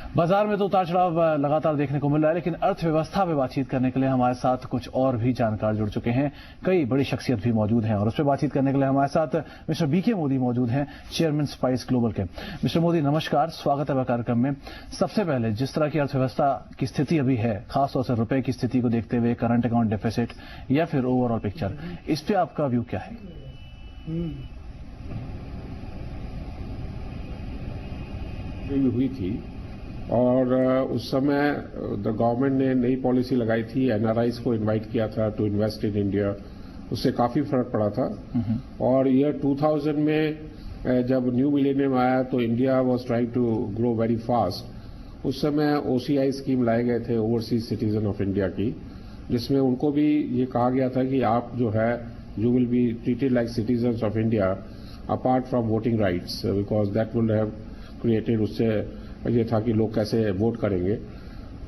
बाजार में तो उतार चढ़ाव लगातार देखने को मिल रहा है, लेकिन अर्थव्यवस्था पे बातचीत करने के लिए हमारे साथ कुछ और भी जानकार जुड़ चुके हैं। कई बड़ी शख्सियत भी मौजूद हैं और उस पर बातचीत करने के लिए हमारे साथ मिस्टर बीके मोदी मौजूद हैं, चेयरमैन स्पाइस ग्लोबल के। मिस्टर मोदी नमस्कार, स्वागत है कार्यक्रम में। सबसे पहले जिस तरह की अर्थव्यवस्था की स्थिति अभी है, खासतौर से रुपए की स्थिति को देखते हुए, करंट अकाउंट डेफिसिट या फिर ओवरऑल पिक्चर, इस पे आपका व्यू क्या है? हुई थी और उस समय द गवर्नमेंट ने नई पॉलिसी लगाई थी, एनआरआईज को इनवाइट किया था टू इन्वेस्ट इन इंडिया। उससे काफी फर्क पड़ा था। और ईयर 2000 में जब न्यू मिलेनियम आया तो India was trying to grow very fast. उस समय ओसीआई स्कीम लाए गए थे, ओवरसीज सिटीजन ऑफ इंडिया की, जिसमें उनको भी ये कहा गया था कि आप जो है you will be treated like citizens of India apart from voting rights, because that will have created, उससे ये था कि लोग कैसे वोट करेंगे।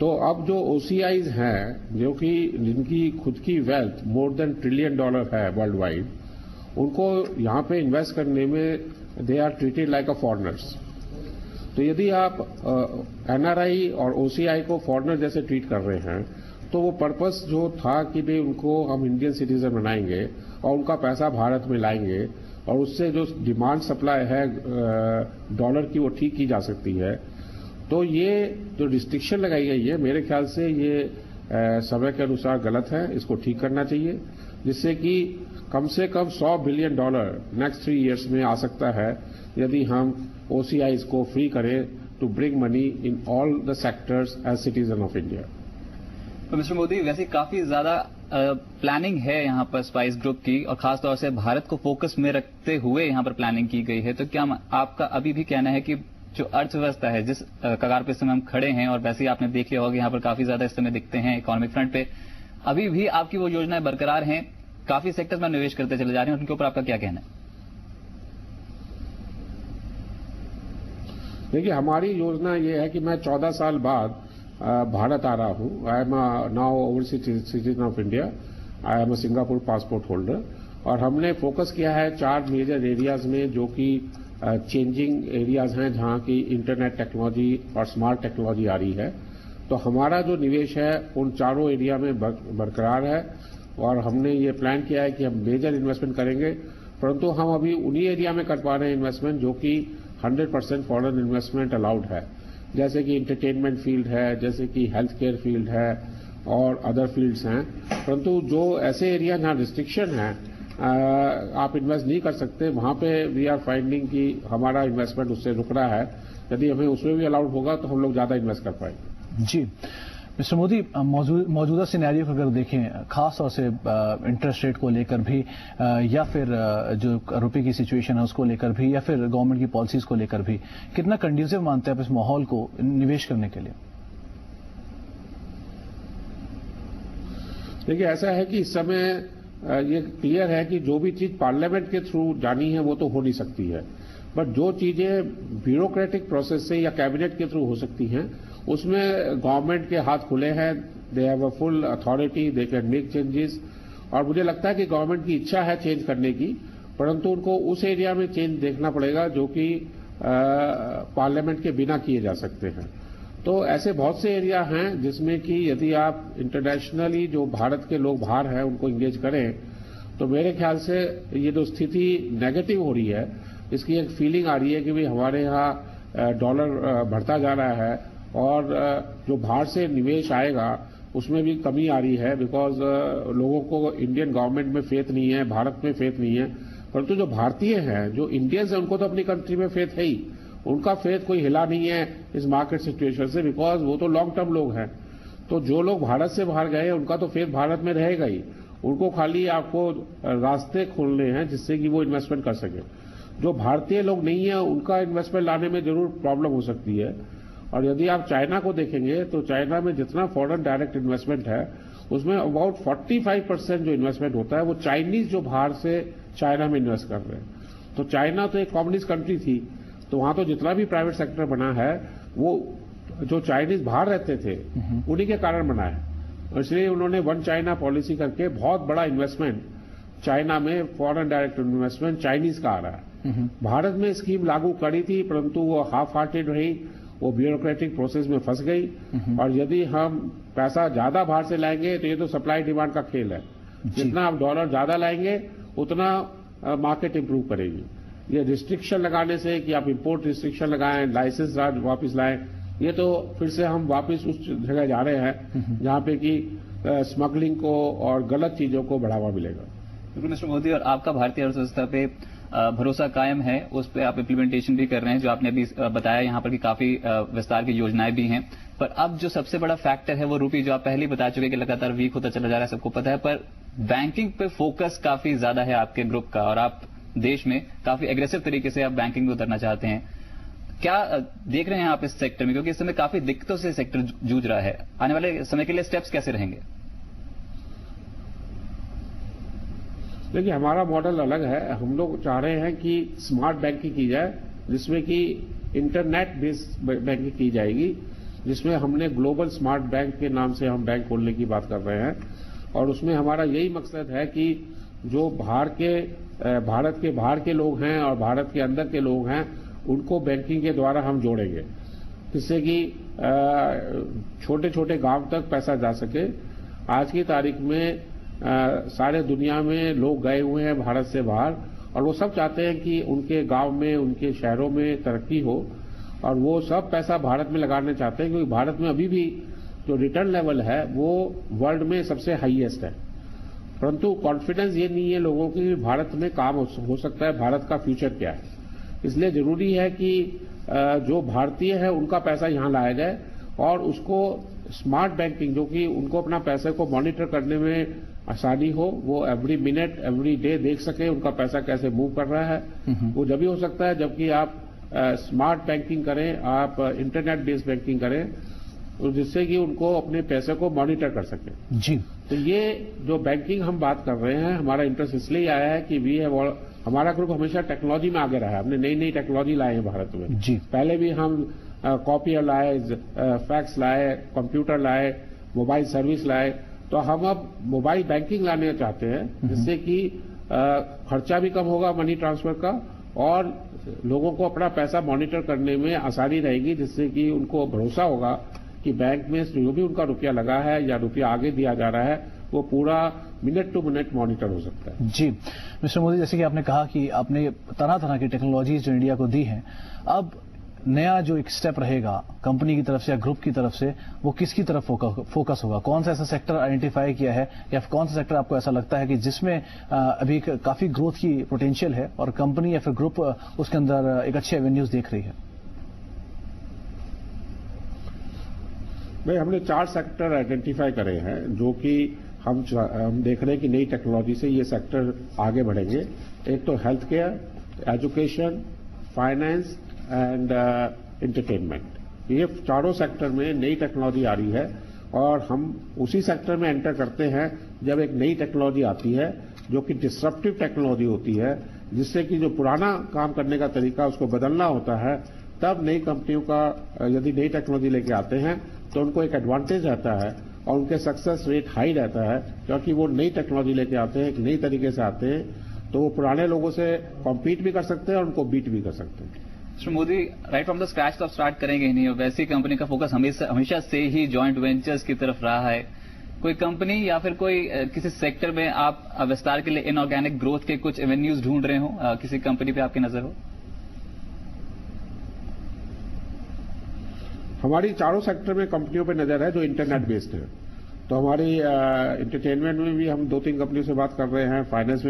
तो अब जो ओसीआईज हैं, जो कि जिनकी खुद की वेल्थ मोर देन $1 ट्रिलियन है वर्ल्ड वाइड, उनको यहाँ पे इन्वेस्ट करने में they are treated like a foreigners. तो यदि आप एनआरआई और ओसीआई को फॉरेनर जैसे ट्रीट कर रहे हैं, तो वो पर्पस जो था कि भाई उनको हम इंडियन सिटीजन बनाएंगे और उनका पैसा भारत में लाएंगे और उससे जो डिमांड सप्लाई है डॉलर की वो ठीक की जा सकती है। तो ये जो रिस्ट्रिक्शन लगाई गई है, मेरे ख्याल से ये समय के अनुसार गलत है। इसको ठीक करना चाहिए, जिससे कि कम से कम $100 बिलियन नेक्स्ट 3 इयर्स में आ सकता है, यदि हम ओसीआईज को फ्री करें to bring money in all the sectors as citizen of India. तो मिस्टर मोदी, वैसे काफी ज्यादा प्लानिंग है यहाँ पर स्पाइस ग्रुप की, और खासतौर से भारत को फोकस में रखते हुए यहाँ पर प्लानिंग की गई है। तो क्या आपका अभी भी कहना है कि जो अर्थव्यवस्था है, जिस कगार पे इस समय हम खड़े हैं, और वैसे ही आपने देख लिया होगा कि यहाँ पर काफी ज्यादा इस समय दिखते हैं इकोनॉमिक फ्रंट पे, अभी भी आपकी वो योजनाएं बरकरार हैं, काफी सेक्टर्स में निवेश करते चले जा रहे हैं, उनके ऊपर आपका क्या कहना है? देखिए, हमारी योजना ये है कि मैं 14 साल बाद भारत आ रहा हूं। I am now overseas citizen of India. I am a Singapore passport holder. और हमने फोकस किया है 4 मेजर एरियाज में, जो कि चेंजिंग एरियाज हैं, जहां की इंटरनेट टेक्नोलॉजी और स्मार्ट टेक्नोलॉजी आ रही है। तो हमारा जो निवेश है उन चारों एरिया में बरकरार है और हमने ये प्लान किया है कि हम मेजर इन्वेस्टमेंट करेंगे, परंतु हम अभी उन्हीं एरिया में कर पा रहे हैं इन्वेस्टमेंट जो कि 100% फॉरेन इन्वेस्टमेंट अलाउड है, जैसे कि इंटरटेनमेंट फील्ड है, जैसे कि हेल्थ केयर फील्ड है और अदर फील्ड्स हैं। परंतु जो ऐसे एरिया जहां रिस्ट्रिक्शन है, आप इन्वेस्ट नहीं कर सकते, वहां पे वी आर फाइंडिंग कि हमारा इन्वेस्टमेंट उससे रुक रहा है। यदि हमें उसमें भी अलाउड होगा तो हम लोग ज्यादा इन्वेस्ट कर पाएंगे। जी मिस्टर मोदी, मौजूदा सिनेरियो को अगर देखें, खास तौर से इंटरेस्ट रेट को लेकर भी, या फिर जो रुपए की सिचुएशन है उसको लेकर भी, या फिर गवर्नमेंट की पॉलिसीज को लेकर भी, कितना कंड्यूसिव मानते हैं आप इस माहौल को निवेश करने के लिए? देखिए, ऐसा है कि इस समय ये क्लियर है कि जो भी चीज पार्लियामेंट के थ्रू जानी है वो तो हो नहीं सकती है, बट जो चीजें ब्यूरोक्रेटिक प्रोसेस से या कैबिनेट के थ्रू हो सकती हैं, उसमें गवर्नमेंट के हाथ खुले हैं। They have a full authority, they can make changes. और मुझे लगता है कि गवर्नमेंट की इच्छा है चेंज करने की, परंतु उनको उस एरिया में चेंज देखना पड़ेगा जो कि पार्लियामेंट के बिना किए जा सकते हैं। तो ऐसे बहुत से एरिया हैं जिसमें कि यदि आप इंटरनेशनली जो भारत के लोग बाहर हैं उनको इंगेज करें, तो मेरे ख्याल से ये जो स्थिति नेगेटिव हो रही है, इसकी एक फीलिंग आ रही है कि भाई हमारे यहाँ डॉलर बढ़ता जा रहा है और जो बाहर से निवेश आएगा उसमें भी कमी आ रही है, बिकॉज लोगों को इंडियन गवर्नमेंट में फेथ नहीं है, भारत में फेथ नहीं है। परंतु जो भारतीय हैं, जो इंडियंस हैं, उनको तो अपनी कंट्री में फेथ है ही। उनका फेथ कोई हिला नहीं है इस मार्केट सिचुएशन से, बिकॉज वो तो लॉन्ग टर्म लोग हैं। तो जो लोग भारत से बाहर गए उनका तो फेथ भारत में रहेगा ही। उनको खाली आपको रास्ते खोलने हैं जिससे कि वो इन्वेस्टमेंट कर सके। जो भारतीय लोग नहीं है उनका इन्वेस्टमेंट लाने में जरूर प्रॉब्लम हो सकती है। और यदि आप चाइना को देखेंगे तो चाइना में जितना फॉरेन डायरेक्ट इन्वेस्टमेंट है, उसमें अबाउट 45% जो इन्वेस्टमेंट होता है वो चाइनीज जो बाहर से चाइना में इन्वेस्ट कर रहे हैं। तो चाइना तो एक कम्युनिस्ट कंट्री थी, तो वहां तो जितना भी प्राइवेट सेक्टर बना है वो जो चाइनीज बाहर रहते थे उन्हीं के कारण बना है। और इसलिए उन्होंने वन चाइना पॉलिसी करके बहुत बड़ा इन्वेस्टमेंट चाइना में, फॉरेन डायरेक्ट इन्वेस्टमेंट चाइनीज का आ रहा है। भारत में स्कीम लागू करी थी, परंतु वो हाफ हार्टेड रही वो ब्यूरोक्रेटिक प्रोसेस में फंस गई। और यदि हम पैसा ज्यादा बाहर से लाएंगे तो ये तो सप्लाई डिमांड का खेल है, जितना आप डॉलर ज्यादा लाएंगे उतना मार्केट इंप्रूव करेगी। ये रिस्ट्रिक्शन लगाने से कि आप इंपोर्ट रिस्ट्रिक्शन लगाएं, लाइसेंस वापस लाएं, ये तो फिर से हम वापस उस जगह जा रहे हैं जहां पे कि स्मगलिंग को और गलत चीजों को बढ़ावा मिलेगा। बिल्कुल मिस्टर मोदी, और आपका भारतीय अर्थव्यवस्था पे भरोसा कायम है, उस पर आप इम्प्लीमेंटेशन भी कर रहे हैं, जो आपने अभी बताया यहाँ पर कि काफी विस्तार की योजनाएं भी हैं। पर अब जो सबसे बड़ा फैक्टर है वो रूपी, जो आप पहले ही बता चुके कि लगातार वीक होता चला जा रहा है, सबको पता है। पर बैंकिंग पे फोकस काफी ज्यादा है आपके ग्रुप का, और आप देश में काफी एग्रेसिव तरीके से आप बैंकिंग में उतरना चाहते हैं। क्या देख रहे हैं आप इस सेक्टर में, क्योंकि इस समय काफी दिक्कतों से सेक्टर जूझ रहा है, आने वाले समय के लिए स्टेप्स कैसे रहेंगे? देखिए, हमारा मॉडल अलग है। हम लोग चाह रहे हैं कि स्मार्ट बैंकिंग की जाए, जिसमें कि इंटरनेट बेस्ड बैंकिंग की जाएगी, जिसमें हमने ग्लोबल स्मार्ट बैंक के नाम से हम बैंक खोलने की बात कर रहे हैं। और उसमें हमारा यही मकसद है कि जो भारत के बाहर के लोग हैं और भारत के अंदर के लोग हैं, उनको बैंकिंग के द्वारा हम जोड़ेंगे, जिससे कि छोटे छोटे गांव तक पैसा जा सके। आज की तारीख में सारे दुनिया में लोग गए हुए हैं भारत से बाहर, और वो सब चाहते हैं कि उनके गांव में, उनके शहरों में तरक्की हो, और वो सब पैसा भारत में लगाना चाहते हैं, क्योंकि भारत में अभी भी जो रिटर्न लेवल है वो वर्ल्ड में सबसे हाईएस्ट है। परंतु कॉन्फिडेंस ये नहीं है लोगों की कि भारत में काम हो सकता है, भारत का फ्यूचर क्या है। इसलिए जरूरी है कि जो भारतीय है उनका पैसा यहां लाया जाए, और उसको स्मार्ट बैंकिंग, जो कि उनको अपना पैसे को मॉनिटर करने में आसानी हो, वो एवरी मिनट एवरी डे देख सके उनका पैसा कैसे मूव कर रहा है। वो जब भी हो सकता है जबकि आप स्मार्ट बैंकिंग करें, आप इंटरनेट बेस्ड बैंकिंग करें, जिससे कि उनको अपने पैसे को मॉनिटर कर सके। जी, तो ये जो बैंकिंग हम बात कर रहे हैं, हमारा इंटरेस्ट इसलिए आया है कि हमारा ग्रुप हमेशा टेक्नोलॉजी में आगे रहा है। हमने नई नई टेक्नोलॉजी लाए हैं भारत में। जी, पहले भी हम कॉपियर लाए, फैक्स लाए, कंप्यूटर लाए, मोबाइल सर्विस लाए। तो हम अब मोबाइल बैंकिंग लाने चाहते हैं, जिससे कि खर्चा भी कम होगा मनी ट्रांसफर का, और लोगों को अपना पैसा मॉनिटर करने में आसानी रहेगी, जिससे कि उनको भरोसा होगा कि बैंक में जो भी उनका रुपया लगा है या रुपया आगे दिया जा रहा है, वो पूरा मिनट टू मिनट मॉनिटर हो सकता है। जी मिस्टर मोदी, जैसे कि आपने कहा कि आपने तरह तरह की टेक्नोलॉजीज जो इंडिया को दी हैं, अब नया जो एक स्टेप रहेगा कंपनी की तरफ से या ग्रुप की तरफ से, वो किसकी तरफ फोकस होगा? कौन सा ऐसा सेक्टर आइडेंटिफाई किया है, या कौन सा सेक्टर आपको ऐसा लगता है कि जिसमें अभी काफी ग्रोथ की पोटेंशियल है और कंपनी या फिर ग्रुप उसके अंदर एक अच्छे एवेन्यूज देख रही है? भाई, हमने 4 सेक्टर आइडेंटिफाई करे हैं, जो कि हम देख रहे हैं कि नई टेक्नोलॉजी से ये सेक्टर आगे बढ़ेंगे। एक तो health care, education, finance and entertainment. ये चारों सेक्टर में नई टेक्नोलॉजी आ रही है, और हम उसी सेक्टर में एंटर करते हैं जब एक नई टेक्नोलॉजी आती है जो कि डिसरप्टिव टेक्नोलॉजी होती है, जिससे कि जो पुराना काम करने का तरीका उसको बदलना होता है। तब नई कंपनियों का यदि नई टेक्नोलॉजी लेके आते हैं तो उनको एक एडवांटेज रहता है, और उनके सक्सेस रेट हाई रहता है, क्योंकि वो नई टेक्नोलॉजी लेके आते हैं, एक नई तरीके से आते हैं, तो वो पुराने लोगों से कॉम्पीट भी कर सकते हैं और उनको बीट भी कर सकते हैं। Mister Modi, right from the scratch तो आप स्टार्ट करेंगे ही नहीं, और वैसी कंपनी का फोकस हमेशा से ही जॉइंट वेंचर्स की तरफ रहा है। कोई कंपनी या फिर कोई किसी सेक्टर में आप विस्तार के लिए इनऑर्गेनिक ग्रोथ के कुछ एवेन्यूज ढूंढ रहे हो, किसी कंपनी पे आपकी नजर हो? हमारी चारों सेक्टर में कंपनियों पे नजर है जो इंटरनेट बेस्ड है। तो हमारी एंटरटेनमेंट में भी हम 2-3 कंपनियों से बात कर रहे हैं, फाइनेंस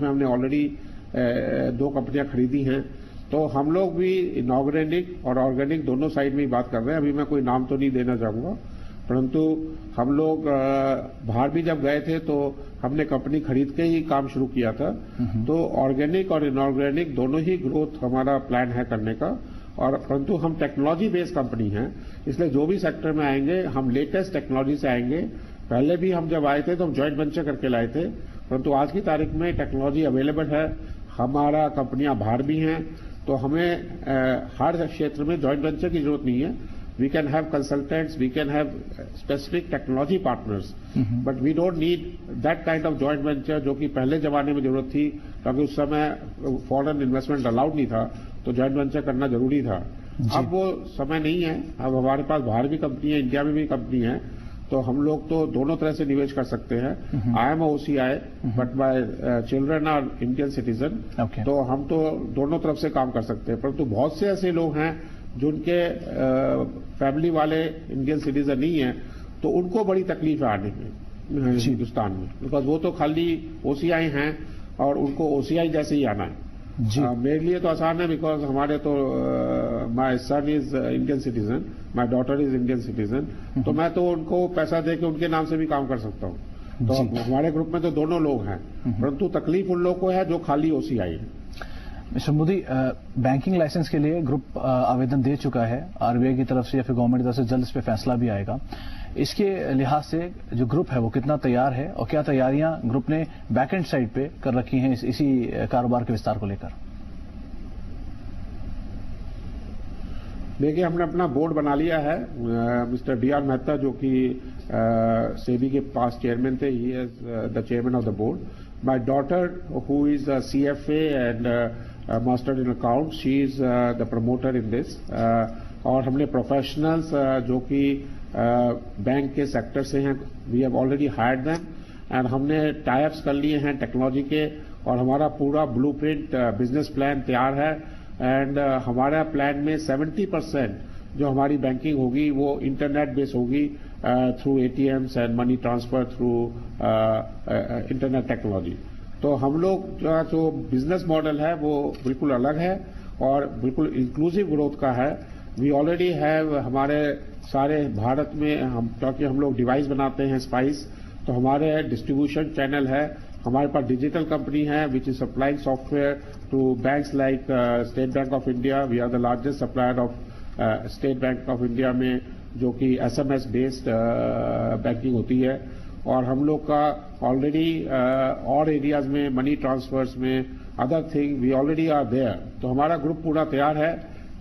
में हमने ऑलरेडी 2 कंपनियां खरीदी हैं। तो हम लोग भी इनऑर्गेनिक और ऑर्गेनिक दोनों साइड में ही बात कर रहे हैं। अभी मैं कोई नाम तो नहीं देना चाहूंगा, परंतु हम लोग बाहर भी जब गए थे तो हमने कंपनी खरीद के ही काम शुरू किया था। तो ऑर्गेनिक और इनऑर्गेनिक दोनों ही ग्रोथ हमारा प्लान है करने का, और परंतु हम टेक्नोलॉजी बेस्ड कंपनी हैं, इसलिए जो भी सेक्टर में आएंगे हम लेटेस्ट टेक्नोलॉजी से आएंगे। पहले भी हम जब आए थे तो हम जॉइंट वेंचर करके लाए थे, परंतु आज की तारीख में टेक्नोलॉजी अवेलेबल है, हमारा कंपनियां बाहर भी हैं, तो हमें हर क्षेत्र में जॉइंट वेंचर की जरूरत नहीं है। We can have consultants, we can have specific technology partners, but we don't need that kind of joint venture जो कि पहले जमाने में जरूरत थी, क्योंकि उस समय फॉरेन इन्वेस्टमेंट अलाउड नहीं था, तो जॉइंट वेंचर करना जरूरी था। अब वो समय नहीं है। अब हमारे पास बाहर भी कंपनी है, इंडिया में भी कंपनी है, तो हम लोग तो दोनों तरह से निवेश कर सकते हैं। I am OCI but my children are Indian citizen, तो हम तो दोनों तरफ से काम कर सकते हैं। परंतु बहुत से ऐसे लोग हैं जिनके फैमिली वाले इंडियन सिटीजन नहीं है, तो उनको बड़ी तकलीफ है आने में हिंदुस्तान में, बिकॉज वो तो खाली OCI हैं और उनको OCI जैसे ही आना है। मेरे लिए तो आसान है, बिकॉज हमारे तो my son is Indian citizen, my daughter is Indian citizen, तो मैं तो उनको पैसा दे के उनके नाम से भी काम कर सकता हूँ। तो हमारे ग्रुप में तो दोनों लोग हैं, परंतु तकलीफ उन लोग को है जो खाली OCI है। मिस्टर मोदी, बैंकिंग लाइसेंस के लिए ग्रुप आवेदन दे चुका है RBI की तरफ से या फिर गवर्नमेंट की तरफ से जल्द इस पे फैसला भी आएगा। इसके लिहाज से जो ग्रुप है वो कितना तैयार है और क्या तैयारियां ग्रुप ने बैकएंड साइड पे कर रखी हैं इसी कारोबार के विस्तार को लेकर? देखिए, हमने अपना बोर्ड बना लिया है। मिस्टर DR मेहता जो कि सेबी के पास चेयरमैन थे, he is the chairman of the board. My daughter who is CFA and master in account, she is the promoter in this. और हमने प्रोफेशनल्स जो कि बैंक के सेक्टर से हैं, we have already hired them and हमने types कर लिए हैं टेक्नोलॉजी के, और हमारा पूरा ब्लूप्रिंट बिजनेस प्लान तैयार है। एंड हमारा प्लान में 70% जो हमारी बैंकिंग होगी वो इंटरनेट बेस होगी through ATMs and money transfer through internet technology. तो हम लोग जो बिजनेस मॉडल है वो बिल्कुल अलग है और बिल्कुल इंक्लूसिव ग्रोथ का है। वी ऑलरेडी हैव हमारे सारे भारत में, क्योंकि हम लोग डिवाइस बनाते हैं स्पाइस, तो हमारे डिस्ट्रीब्यूशन चैनल है। हमारे पास डिजिटल कंपनी है which is supplying software to banks like State Bank of India. We are the largest supplier of State Bank of India में, जो कि SMS बेस्ड बैंकिंग होती है। और हम लोग का ऑलरेडी और एरियाज में मनी ट्रांसफर्स में other thing we already are there. तो हमारा ग्रुप पूरा तैयार है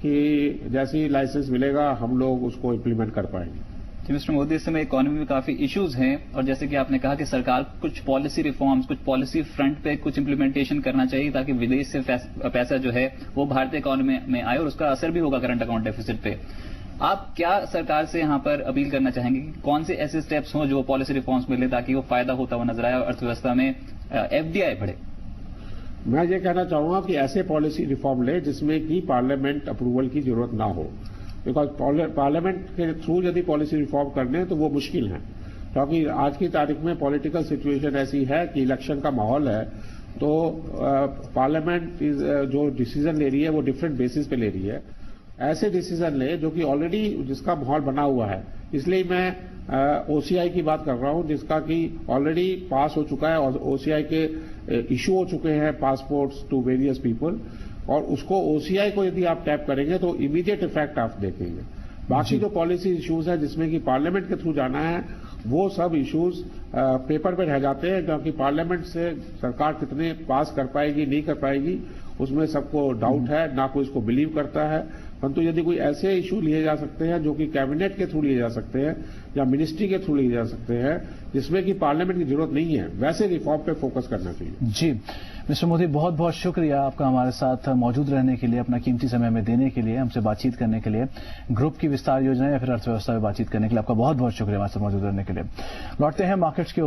कि जैसे ही लाइसेंस मिलेगा हम लोग उसको इम्प्लीमेंट कर पाएंगे। मिस्टर मोदी, इस समय इकोनॉमी में काफी इश्यूज हैं और जैसे कि आपने कहा कि सरकार कुछ पॉलिसी रिफॉर्म्स, कुछ पॉलिसी फ्रंट पे कुछ इंप्लीमेंटेशन करना चाहिए ताकि विदेश से पैसा जो है वो भारतीय इकोनॉमी में आए और उसका असर भी होगा करंट अकाउंट डेफिसिट पे। आप क्या सरकार से यहां पर अपील करना चाहेंगे कि कौन से ऐसे स्टेप्स हों जो पॉलिसी रिफॉर्म्स मिले ताकि वो फायदा होता हुआ नजर आए और अर्थव्यवस्था में FDI बढ़े? मैं ये कहना चाहूंगा कि ऐसे पॉलिसी रिफॉर्म ले जिसमें कि पार्लियामेंट अप्रूवल की जरूरत ना हो, बिकॉज पार्लियामेंट के थ्रू यदि पॉलिसी रिफॉर्म करने तो वो मुश्किल है। क्योंकि आज की तारीख में पॉलिटिकल सिचुएशन ऐसी है कि इलेक्शन का माहौल है, तो पार्लियामेंट जो डिसीजन ले रही है वो डिफरेंट बेसिस पे ले रही है। ऐसे डिसीजन ले जो कि ऑलरेडी जिसका माहौल बना हुआ है। इसलिए मैं OCI की बात कर रहा हूं, जिसका कि ऑलरेडी पास हो चुका है और OCI के इशू हो चुके हैं पासपोर्ट्स टू वेरियस पीपल, और उसको OCI को यदि आप टैप करेंगे तो इमीडिएट इफेक्ट आप देखेंगे। बाकी जो पॉलिसी इश्यूज है जिसमें कि पार्लियामेंट के थ्रू जाना है, वो सब इश्यूज पेपर पे रह जाते हैं, क्योंकि पार्लियामेंट से सरकार कितने पास कर पाएगी नहीं कर पाएगी उसमें सबको डाउट है, ना कोई इसको बिलीव करता है। परंतु यदि कोई ऐसे इशू लिए जा सकते हैं जो कि कैबिनेट के थ्रू लिए जा सकते हैं या मिनिस्ट्री के थ्रू लिए जा सकते हैं, जिसमें कि पार्लियामेंट की जरूरत नहीं है, वैसे रिफॉर्म पे फोकस करना चाहिए। जी मिस्टर मोदी, बहुत बहुत शुक्रिया आपका हमारे साथ मौजूद रहने के लिए, अपना कीमती समय हमें देने के लिए, हमसे बातचीत करने के लिए, ग्रुप की विस्तार योजना या फिर अर्थव्यवस्था में बातचीत करने के लिए आपका बहुत बहुत शुक्रिया हमारे साथ मौजूद रहने के लिए। लौटते हैं मार्केट्स के